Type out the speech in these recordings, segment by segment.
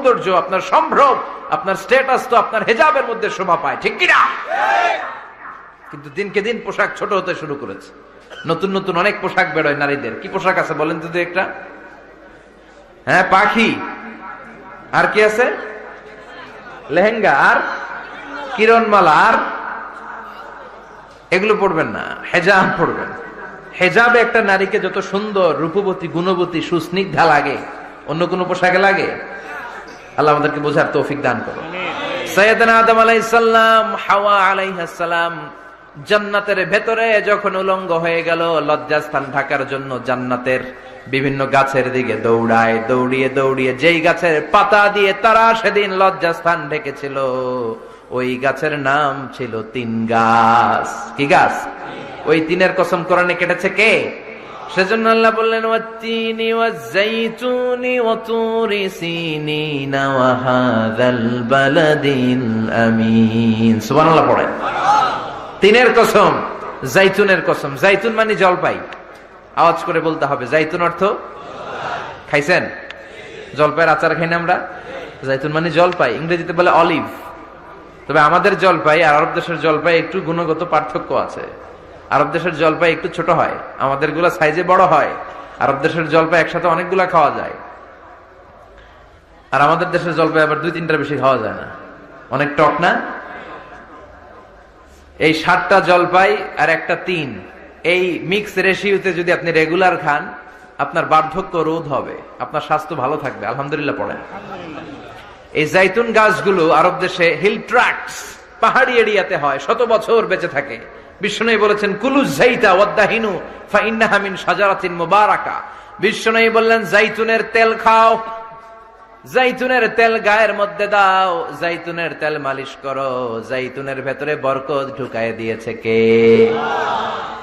সৌন্দর্য, আপনার সম্ভ্রম, আপনার স্ট্যাটাস তো আপনার হেজাবের মধ্যে শোভা পায়, ঠিক কিনা? কিন্তু দিনকে দিন পোশাক ছোট হতে শুরু করেছে। নতুন নতুন অনেক পোশাক বেরোয় নারীদের। কি পোশাক আছে বলেন তো একটা? হ্যাঁ, পাখি। আর কি আছে? লেহেঙ্গা, আর কিরণমালা, আর এগুলো পড়বেন না, হেজাব পড়বেন। হেজাবে একটা নারীকে যত সুন্দর, রূপবতী, গুণবতী, সুস্নিগ্ধা লাগে, অন্য কোন পোশাকে লাগে? আল্লাহ আমাদেরকে বোঝার তৌফিক দান করুন। সাইয়েদনা আদম আলাইহিস সালাম, হাওয়া আলাইহিস সালাম জান্নাতের ভেতরে যখন উলঙ্গ হয়ে গেল, লজ্জাস্থান ঢাকার জন্য জান্নাতের বিভিন্ন গাছের দিকে দৌড়ায়, দৌড়িয়ে দৌড়িয়ে যেই গাছের পাতা দিয়ে তারা সেদিন লজ্জাস্থান ঢেকেছিল, ওই গাছের নাম ছিল তিন গাছ। কি গাছ? ওই তিনের কসম কোরআনে কেটেছে কে? সেজন্য আল্লাহ বললেন, ওয়াত-তিনি ওয়াজ-যাইতুনি ওয়া তুরি সিনিনা ওয়া হাযাল বালাদিল আমিন। সুবহানাল্লাহ পড়েন। তিনের কসম, জাইতুনের কসম। জাইতুন মানে জলপাই। আওয়াজ করে বলতে হবে, জাইতুন অর্থ খাইছেন? জলপাইয়ের আচার খাই না আমরা? জাইতুন মানে জলপাই, ইংরেজিতে বলে অলিভ। তবে আমাদের জলপাই আর আরব দেশের জলপাই একটু গুণগত পার্থক্য আছে। আরব দেশের জলপাই একটু ছোট হয়, আমাদের গুলা সাইজে বড় হয়। আরব দেশের জলপাই একসাথে অনেকগুলা খাওয়া যায়, আর আমাদের দেশের জলপাই আবার 2-3টার বেশি খাওয়া যায় না, অনেক টক না? এই 7টা জলপাই আর একটা 3, এই মিক্স রেশিওতে যদি আপনি রেগুলার খান, আপনার বার্ধক্য রোধ হবে, আপনার স্বাস্থ্য ভালো থাকবে। আলহামদুলিল্লাহ পড়েন। এই জাইতুন গাছগুলো আরব দেশে হিল ট্রাক্টস, পাহাড়ি এরিয়াতে হয়, 100 বছর বেঁচে থাকে। বিশ্বনবী বলেছেন, কুলু যাইতা ওয়াদাহিনু ফাইন্নাহা মিন শাজারাতিন মুবারাকা। বিশ্বনবী বললেন, জাইতুনের তেল খাও, জাইতুনের তেল গায়ের মধ্যে দাও, জাইতুনের তেল মালিশ করো, জাইতুনের ভেতরে বরকত ঢুকায় দিয়েছে কে?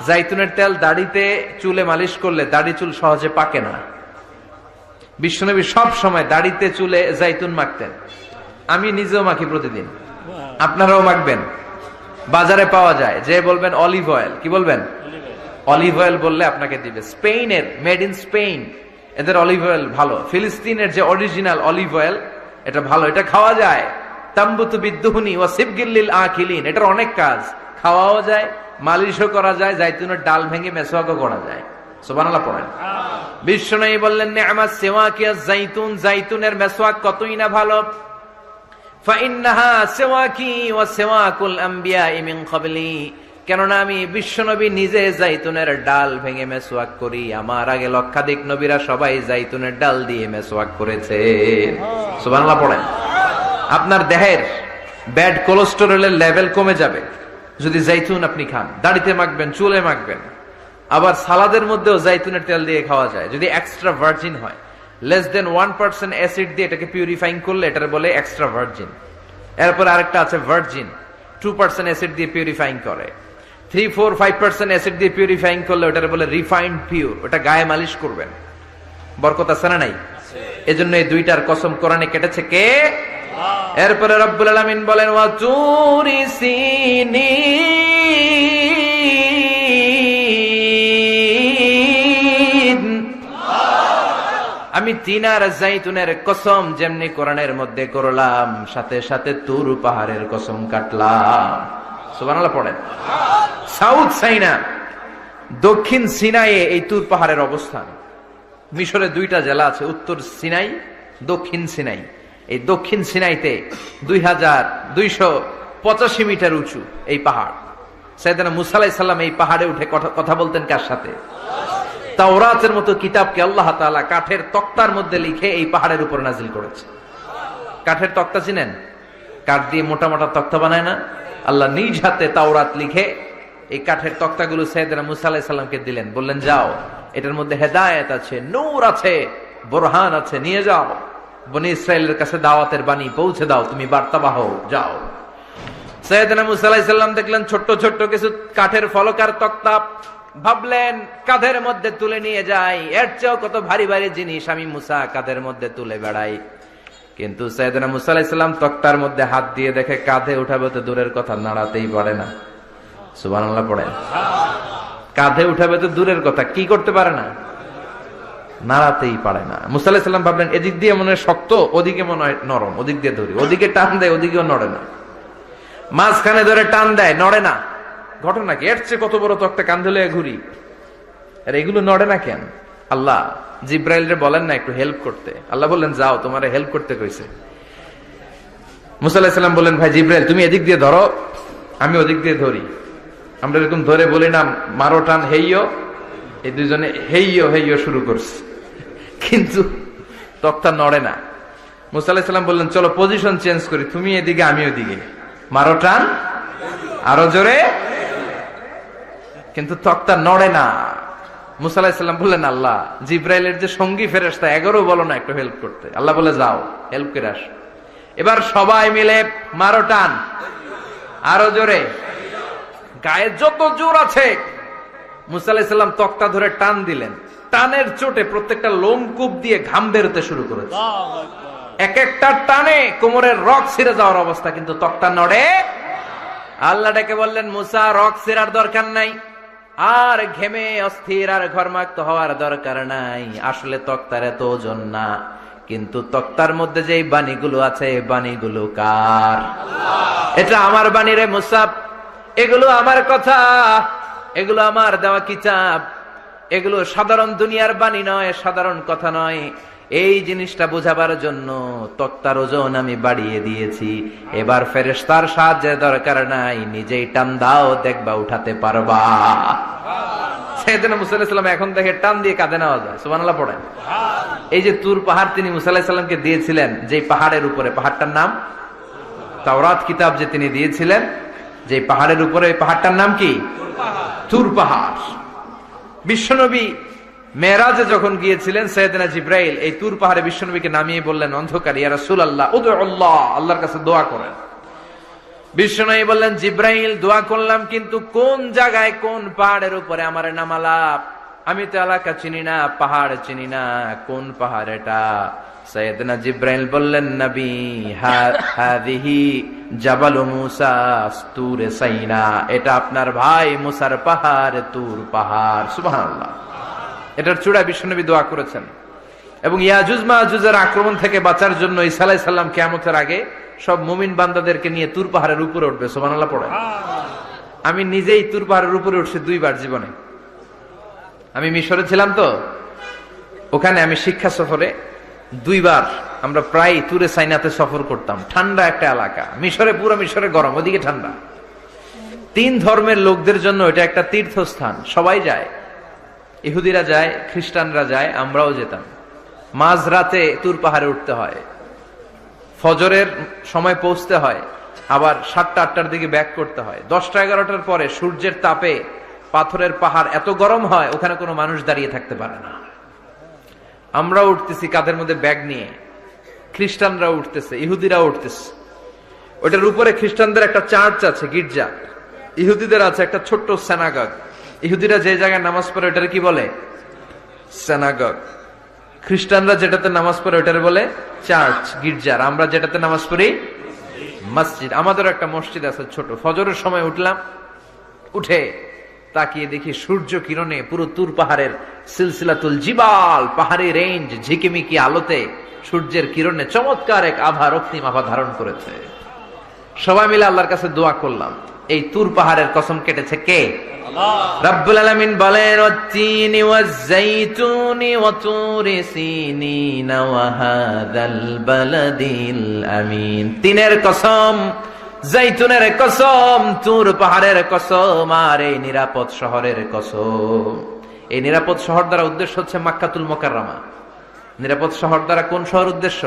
জাইতুনের তেল দাড়িতে, চুলে মালিশ করলে দাড়ি চুল সহজে পাকে না। বিশ্বনবী সব সময় দাড়িতে, চুলে জাইতুন মাখতেন। আমি নিজেও মাখি প্রতিদিন, আপনারাও মাখবেন। বাজারে পাওয়া যায়, যে বলবেন অলিভ অয়েল, কি বলবেন? অলিভ অয়েল বললে আপনাকে দিবে। স্পেনের, মেড ইন স্পেন, এদের অলিভ অয়েল ভালো। ফিলিস্তিনের যে অরিজিনাল অলিভ অয়েল, এটা ভালো, এটা খাওয়া যায়। তাম্বুতু বিদ্দুহুনি ওয়া সিবগিল আকিলিন, এটার অনেক কাজ, খাওয়াও যায়, মালিশও করা যায়, জাইতুনের ডাল ভেঙে মেসওয়াকও করা যায়। সুবহানাল্লাহ পড়েন। বিশ্বনবী বললেন, নি'মাস সিওয়াকিয়াজ জাইতুন, জাইতুনের মেসওয়াক কতই না ভালো। ফাইন্নাহা সিওয়াকি ওয়া সিওয়াকুল আমবিয়া মিন ক্বাবলি, কেননা আমি বিশ্বনবী নিজে জাইতুনের ডাল ভেঙে মেসওয়াক করি, আমার আগে লক্ষাধিক নবীরা সবাই জাইতুনের ডাল দিয়ে মেসওয়াক করেছে। সুবহানাল্লাহ পড়েন। আপনার দেহের ব্যাড কোলেস্টেরলের লেভেল কমে যাবে যদি জাইতুন আপনি খান। দাড়িতে মাখবেন, চুলে মাখবেন, আবার সালাদের মধ্যেও জাইতুনের তেল দিয়ে খাওয়া যায় যদি এক্সট্রা ভার্জিন হয়। লেস দেন 1% অ্যাসিড দিয়ে এটাকে পিউরিফাইং করলে এটার বলে এক্সট্রা ভার্জিন। এরপর আরেকটা আছে ভার্জিন, 2% অ্যাসিড দিয়ে পিউরিফাইং করে। 3-4-5% অ্যাসিড দিয়ে পিউরিফাইং করলে ওটার বলে রিফাইন্ড পিওর, ওটা গায়ে মালিশ করবেন। বরকত আছে না নাই? এজন্য এই দুইটার কসম কোরআনে কেটেছে কে? এরপরে রব্বুল আলামিন বলেন, ওয়া তুরি সিনিন, আমি তিন আর জাইতুনের কসম যেমনি কোরআনের মধ্যে করলাম, সাথে সাথে তুর পাহাড়ের কসম কাটলাম। সুবহানাল্লাহ পড়েন। সাউথ সাইনা, দক্ষিণ সিনাইয়ে এই তুর পাহাড়ের অবস্থান। মিশরে 2টা জেলা আছে, উত্তর সিনাই, দক্ষিণ সিনাই। এই দক্ষিণ সিনাইতে 2285 মিটার উঁচু এই পাহাড়। সাইয়েদনা মুসা আলাইহিস সালাম এই পাহাড়ে উঠে কথা বলতেন কার সাথে? তাওরাতের মতো কিতাবকে আল্লাহ তাআলা কাঠের তক্তার মধ্যে লিখে এই পাহাড়ের উপর নাজিল করেছে। কাঠের তক্তা চিনেন? কাঠ দিয়ে মোটা মোটা তক্তা বানায় না? আল্লাহ নিজ হাতে তাওরাত লিখে এই কাঠের তক্তাগুলো সাইয়েদনা মুসা আলাইহিস সালামকে দিলেন, বললেন যাও, এটার মধ্যে হেদায়েত আছে, নূর আছে, বুরহান আছে, নিয়ে যাও, বনি ইসরাইলের কাছে দাওয়াতের বাণী পৌঁছে দাও, তুমি বার্তাবাহ, যাও। সাইয়েদনা মুসা আলাইহিস সালাম দেখলেন ছোট্ট ছোট্ট কিছু কাঠের ফলকার তক্তা, ভাবলেন কাঁধের মধ্যে তুলে নিয়ে যাই, এর চেয়েও কত ভারী ভারী জিনিস আমি মুসা কাঁধের মধ্যে তুলে বেড়াই। কিন্তু সাইয়েদনা মুসা আলাইহিস সালাম তক্তার মধ্যে হাত দিয়ে দেখে কাঁধে উঠাবে তো দূরের কথা, নাড়াতেই পারে না। সুবহানাল্লাহ পড়েন। কাঁধে উঠাবে তো দূরের কথা, কি করতে পারে না? নাড়াতেই পারে না। মুসা আলাইহিস সালাম ভাবলেন এদিক দিয়ে মনে হয় শক্ত, ওদিকে মনে হয় নরম, ওদিক দিয়ে ধরি, ওদিকে টান দেয়, ওদিকেও নড়ে না, মাঝখানে ধরে টান দেয়, নড়ে না। ঘটনা কি? এর চেয়ে কত বড় তক্তা কান্ধে লয়ে ঘুরি, আর এগুলো নড়ে না কেন? আল্লাহ জিব্রাইলরে বলেন না একটু হেল্প করতে? আল্লাহ বললেন যাও, তোমারে হেল্প করতে কইছে। মুসা আলাইহিস সালাম বললেন ভাই জিব্রাইল তুমি এদিক দিয়ে ধরো, আমি ওদিক দিয়ে ধরি। আমরা এরকম ধরে বলি না মারো টান হেইয়ো, এই দুইজনে হেইয়ো হেইয়ো শুরু করছে, কিন্তু তক্তা নড়ে না। মুসা আলাইহিস সালাম বললেন চলো পজিশন চেঞ্জ করি, তুমি এদিকে আমি ওদিকে, মারো টান আরো জোরে, কিন্তু তক্তা নড়ে না। মুসা আলাইহিস সালাম বললেন আল্লাহ জিব্রাইলের যে সঙ্গী ফেরেশতা 11 বলো না একটু হেল্প করতে। আল্লাহ বলে যাও হেল্প করে আস। এবার সবাই মিলে মারো টান আরো জোরে, গায়ে যত জোর আছে। মুসা আলাইহিস সালাম তক্তা ধরে টান দিলেন, টানের চোটে প্রত্যেকটা লোমকূপ দিয়ে ঘাম বেরোতে শুরু করেছে। এক একটা টানে কোমরের রক ছিঁড়ে যাওয়ার অবস্থা, কিন্তু তক্তা নড়ে। আল্লাহ ডেকে বললেন মুসা রক ছিঁড়ার দরকার নাই, আর ঘেমে অস্থির আর ঘর্মাক্ত হওয়ার দরকার নাই। আসলে তক্তার এত ওজন না, কিন্তু তক্তার মধ্যে যে বাণীগুলো আছে বাণীগুলো কার? এটা আমার বাণী রে মুসা, এগুলো আমার কথা, এগুলো আমার দেওয়া কিতাব, এগুলো সাধারণ দুনিয়ার বাণী নয়, সাধারণ কথা নয়। এই জিনিসটা বোঝাবার জন্য তক্তার ওজন আমি বাড়িয়ে দিয়েছি। এবার ফেরেশতার সাহায্যের দরকার নাই, নিজেই টান দাও, দেখবা উঠাতে পারবা। সাইয়েদনা মুসা আলাইহিস সালাম এখন দেখে টান দিয়ে কাঁধে নেওয়া যায়। সুবহানাল্লাহ পড়েন। এই যে তুর পাহাড় তিনি মুসা আলাইহিস সালামকে দিয়েছিলেন, যে পাহাড়ের উপরে, পাহাড়টার নাম তাওরাত কিতাব যে তিনি দিয়েছিলেন, যে পাহাড়ের উপরে, পাহাড়টার নাম কি? তুর পাহাড়। বিশ্বনবী মেরাজে যখন গিয়েছিলেন সাইয়েদনা জিব্রাইল এই তুর পাহাড়ে বিশ্বনবীকে নামিয়ে বললেন অন্ধকার, ইয়া রাসূলুল্লাহ উদউল্লাহ, আল্লাহর কাছে দোয়া করেন। বিশ্বনবী বললেন জিব্রাইল দোয়া করলাম, কিন্তু কোন জায়গায় কোন পাহাড়ের উপরে আমারে নামালা? আমি তো এলাকা চিনি না, পাহাড় চিনি না, কোন পাহাড় এটা? সাইয়েদনা জিব্রাইল বললেন নবী হাদিহি জাবাল মুসা তুরে সাইনা, এটা আপনার ভাই মুসার পাহাড়, তুর পাহাড়। সুবহানাল্লাহ। এটার চূড়ায় বিশ্বনবী দোয়া করেছেন। এবং ইয়াজুজ মায়াজুজের আক্রমণ থেকে বাঁচার জন্য ঈসা আলাইহিস সালাম কিয়ামতের আগে সব মুমিন বান্দাদেরকে নিয়ে তুর পাহাড়ের উপরে উঠবে। সুবহানাল্লাহ পড়ে। আমি নিজেই তুর পাহাড়ের উপরে উঠছি 2 বার জীবনে। আমি মিশরে ছিলাম তো, ওখানে আমি শিক্ষা সফরে 2 বার আমরা প্রায় তুরে সাইনাতে সফর করতাম। ঠান্ডা একটা এলাকা, মিশরে পুরো মিশরে গরম, ওদিকে ঠান্ডা। 3 ধর্মের লোকদের জন্য এটা একটা তীর্থস্থান, সবাই যায়, ইহুদিরা যায়, খ্রিস্টানরা যায়, আমরাও যেতাম। মাঝরাতে তুর পাহাড়ে উঠতে হয়, ফজরের সময় পৌঁছতে হয়, আবার 7টা-8টার দিকে ব্যাক করতে হয়। 10টা-11টার পরে সূর্যের তাপে পাথরের পাহাড় এত গরম হয় ওখানে কোনো মানুষ দাঁড়িয়ে থাকতে পারে না। আমরা উঠতেছি কাঁধের মধ্যে ব্যাগ নিয়ে, খ্রিস্টানরা উঠতেছে, ইহুদিরা উঠতেছে। ওটার উপরে খ্রিস্টানদের একটা চার্চ আছে, গির্জা, ইহুদিদের আছে একটা ছোট্ট সিনাগগ। ইহুদিরা যে জায়গায় নামাজ পড়ে ওটারে কি বলে? সিনাগগ। খ্রিস্টানরা যেটাতে নামাজ পড়ে ওটারে বলে চার্চ, গির্জার। আমরা যেটাতে নামাজ পড়ি মসজিদ। আমাদের একটা মসজিদ আছে ছোট। ফজরের সময় উঠলাম, উঠে তাকিয়ে দেখি সূর্য কিরণে পুরো তুর পাহাড়ের সিলসিলাতুল জিবাল, পাহাড়ি রেঞ্জ ঝিকিমিকি আলোতে সূর্যের কিরণে চমৎকার এক আভা, রক্তিম আভা ধারণ করেছে। সবাই মিলে আল্লাহর কাছে দোয়া করলাম। এই তুর পাহাড়ের কসম কেটেছে কে? রব্বুল আলামিন বলেন ওয়াত-তিনি ওয়াজ-যাইতুনি ওয়া তুরি সিনিনা ওয়া হাযাল বালাদিল আমিন। তিনের কসম, জাইতুনের কসম, তুর পাহাড়ের কসম, আর এই নিরাপদ শহরের কসম। এই নিরাপদ শহর দ্বারা উদ্দেশ্য হচ্ছে মক্কাতুল মুকাররমা। নিরাপদ শহর দ্বারা কোন শহর উদ্দেশ্য?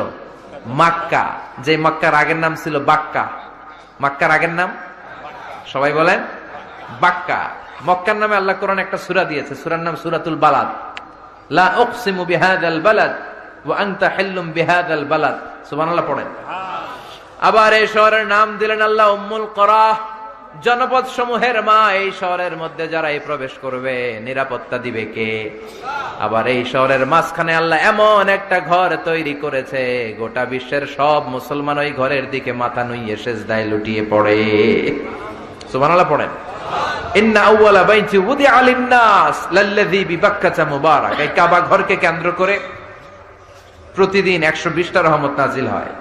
মক্কা। যে মক্কার আগের নাম ছিল বাক্কা। মক্কার আগের নাম সবাই বলেন বাক্কা। মক্কার নামে আল্লাহ কোরআনে একটা সূরা দিয়েছে, সূরার নাম সূরাতুল বালাদ। লা উকসিমু বিহাযাল বালাদ ওয়া আনতা হিল্লুম বিহাযাল বালাদ। সুবহানাল্লাহ পড়েন। আবার এই শহরের নাম দিলেন আল্লাহ উম্মুল কুরা, জনপদ সমূহের মা। এই শহরের মধ্যে যারা এই প্রবেশ করবে নিরাপত্তা দিবে কে? আবার এই শহরের মাঝখানে আল্লাহ এমন একটা ঘর তৈরি করেছে, গোটা বিশ্বের সব মুসলমান ওই ঘরের দিকে মাথা নুইয়ে সেজদায় লুটিয়ে পড়ে। সুবহানাল্লাহ পড়েন। ইন্না আউওয়ালা বাইতি উদিআ লিন-নাস লাল্লাযী বিবাক্কাতা মুবারাক। এই কাবা ঘরকে কেন্দ্র করে প্রতিদিন 120টা রহমত নাজিল হয়।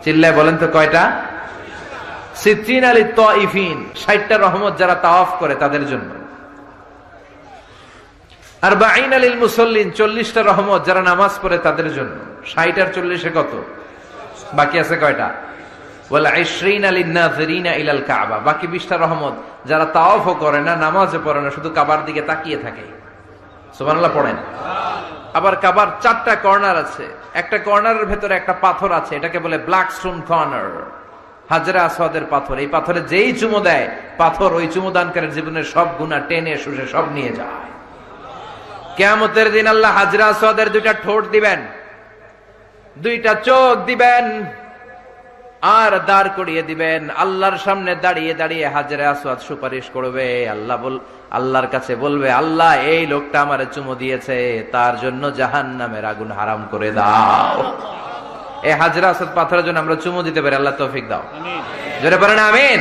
চিল্লায় বলেন তো কয়টা? 60 লিত-তাইফিন, 60টা রহমত যারা তাওয়াফ করে তাদের জন্য। 40 লিল-মুসাল্লিন, 40টা রহমত যারা নামাজ পড়ে তাদের জন্য। 60 আর 40 কত? বাকি আছে কয়টা? ওয়াল 20 লিন-নাযিরিনা ইলাল কাবা, বাকি 20টা রহমত যারা তাওয়াফও করে না, নামাজও পড়ে না, শুধু কাবার দিকে তাকিয়ে থাকে। সুবহানাল্লাহ পড়েন। আবার কাবার 4টা কর্নার আছে, একটা কর্নারের ভেতরে একটা পাথর আছে, এটাকে বলে ব্ল্যাক স্টোন কর্নার, হাজরা আসওয়াদের পাথর। এই পাথরে যেই চুমো দেয়, পাথর ওই চুমোদানকারীর জীবনের সব গুনাহ টেনে শুষে সব নিয়ে যায়। কিয়ামতের দিন আল্লাহ হাজরা আসওয়াদের 2টা ঠোঁট দিবেন, 2টা চোখ দিবেন, আর দাঁড় করিয়ে দিবেন। আল্লাহর সামনে দাঁড়িয়ে দাঁড়িয়ে হাজরা আসওয়াদ সুপারিশ করবে। আল্লাহর কাছে বলবে, আল্লাহ এই লোকটা আমারে চুমো দিয়েছে, তার জন্য জাহান্নামের আগুন হারাম করে দাও। এই হাজরা আসওয়াদ পাথরের জন্য আমরা চুমো দিতে পারি, আল্লাহ তৌফিক দাও। জোরে বলেন আমিন।